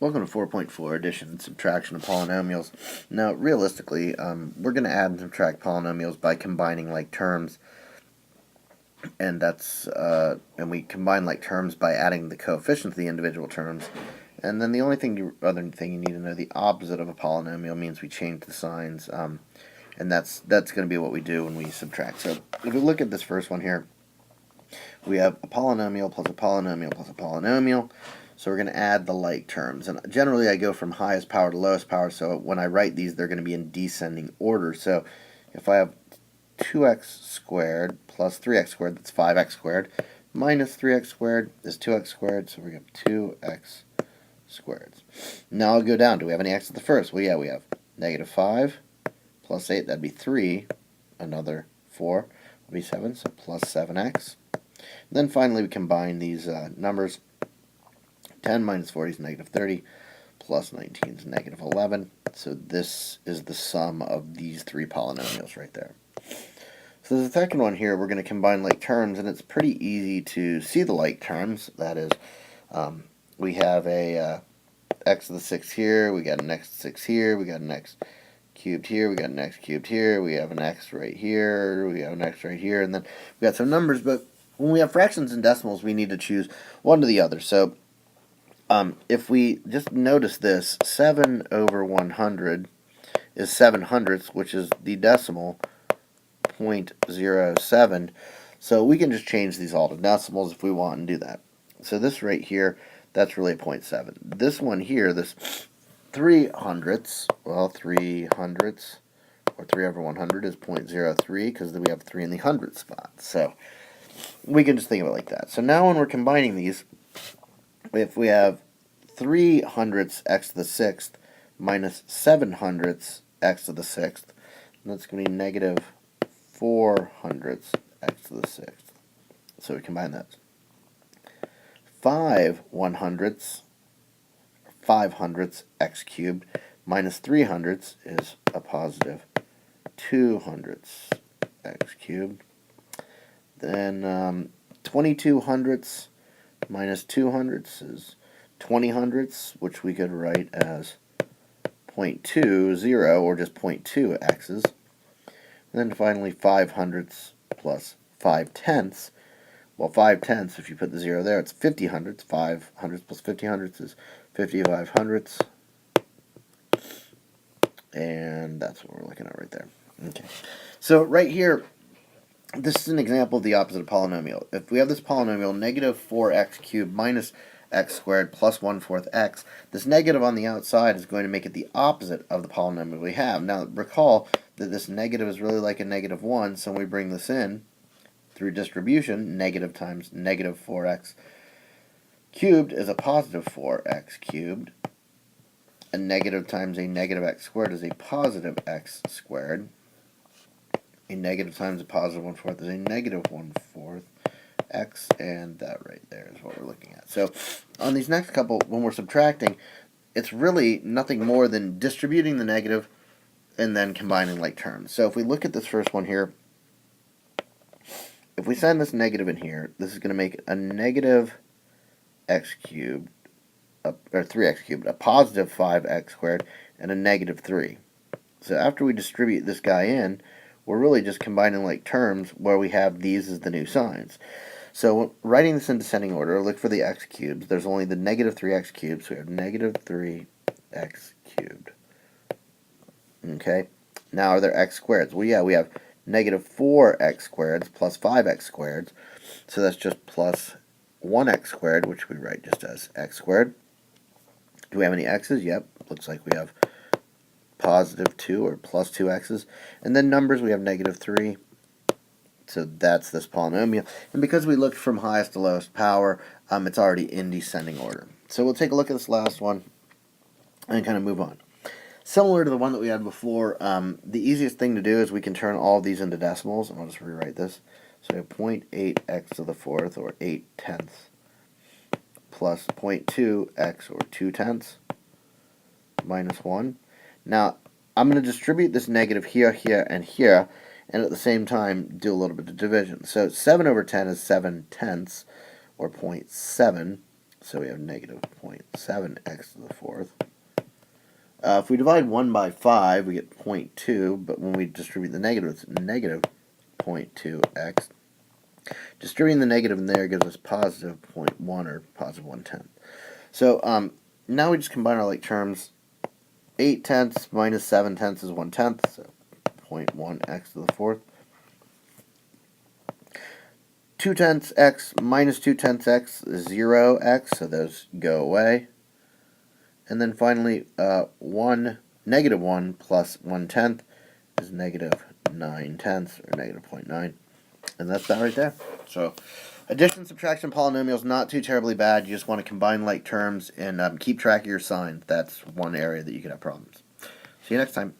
Welcome to 4.4 addition and subtraction of polynomials. Now, realistically, we're going to add and subtract polynomials by combining like terms, and and we combine like terms by adding the coefficients of the individual terms. And then the only other thing you need to know, the opposite of a polynomial means we change the signs, and that's going to be what we do when we subtract. So if we look at this first one here, we have a polynomial plus a polynomial plus a polynomial. So we're going to add the like terms. And generally I go from highest power to lowest power, so when I write these, they're going to be in descending order. So if I have 2x squared plus 3x squared, that's 5x squared, minus 3x squared is 2x squared, so we have 2x squared. Now I'll go down. Do we have any x at the first? Well, yeah, we have negative 5 plus 8, that'd be 3. Another 4 would be 7, so plus 7x. Then finally we combine these numbers. 10 minus 40 is negative 30, plus 19 is negative 11. So this is the sum of these three polynomials right there. So the second one here, we're going to combine like terms, and it's pretty easy to see the like terms. That is, we have a x to the 6 here, we got an x to the 6 here, we got an x cubed here, we got an x cubed here, we have an x right here, we have an x right here, and then we got some numbers. But when we have fractions and decimals, we need to choose one to the other. So if we just notice this, 7 over 100 is 7 hundredths, which is the decimal 0.07. So we can just change these all to decimals if we want and do that. So this right here, that's really 0.7. This one here, this 3 hundredths, well, 3 hundredths, or 3 over 100 is 0.03, because we have 3 in the hundredth spot. So we can just think of it like that. So now when we're combining these, if we have 3 hundredths x to the 6th minus 7 hundredths x to the 6th, that's going to be negative 4 hundredths x to the 6th. So we combine that. 5 100ths, 5 hundredths x cubed, minus 3 hundredths is a positive 2 hundredths x cubed. Then 22 hundredths minus 2 hundredths is 20 hundredths, which we could write as 0.20 or just 0.2 x's. And then finally 5 hundredths plus 5 tenths. Well, 5 tenths, if you put the 0 there, it's 50 hundredths. 5 hundredths plus 50 hundredths is 55 hundredths. And that's what we're looking at right there. Okay. So right here, this is an example of the opposite of polynomial. If we have this polynomial, negative 4x cubed minus x squared plus 1/4 x, this negative on the outside is going to make it the opposite of the polynomial we have. Now recall that this negative is really like a negative 1, so when we bring this in through distribution, negative times negative 4x cubed is a positive 4x cubed. A negative times a negative x squared is a positive x squared. A negative times a positive 1/4 is a negative 1/4 x, and that right there is what we're looking at. So on these next couple, when we're subtracting, it's really nothing more than distributing the negative and then combining like terms. So if we look at this first one here, if we send this negative in here, this is going to make a negative x cubed, or 3x cubed, a positive 5x squared, and a negative 3. So after we distribute this guy in, we're really just combining like terms where we have these as the new signs. So writing this in descending order, look for the x cubes. There's only the negative 3x cubed, so we have negative 3x cubed. Okay, now are there x squareds? Well, yeah, we have negative 4x squareds plus 5x squared, so that's just plus 1x squared, which we write just as x squared. Do we have any x's? Yep, looks like we have positive 2 or plus 2 x's. And then numbers, we have negative 3. So that's this polynomial. And because we looked from highest to lowest power, it's already in descending order. So we'll take a look at this last one and kind of move on. Similar to the one that we had before, the easiest thing to do is we can turn all of these into decimals, and I'll just rewrite this. So we have 0.8x to the 4th, or 8 tenths, plus 0.2x, or 2 tenths, minus 1. Now, I'm going to distribute this negative here, here, and here, and at the same time do a little bit of division. So 7 over 10 is 7 tenths, or 0.7. So we have negative 0.7x to the fourth. If we divide 1 by 5, we get 0.2, but when we distribute the negative, it's negative 0.2x. Distributing the negative in there gives us positive 0.1 or positive 1/10. So now we just combine our like terms. 8/10 minus 7/10 is 1/10, so 0.1x to the fourth. 2/10 x minus 2/10 x is 0x, so those go away. And then finally, negative 1 plus 1/10 is negative 9/10, or negative 0.9. And that's that right there. So addition, subtraction, polynomials, not too terribly bad. You just want to combine like terms and keep track of your signs. That's one area that you could have problems. See you next time.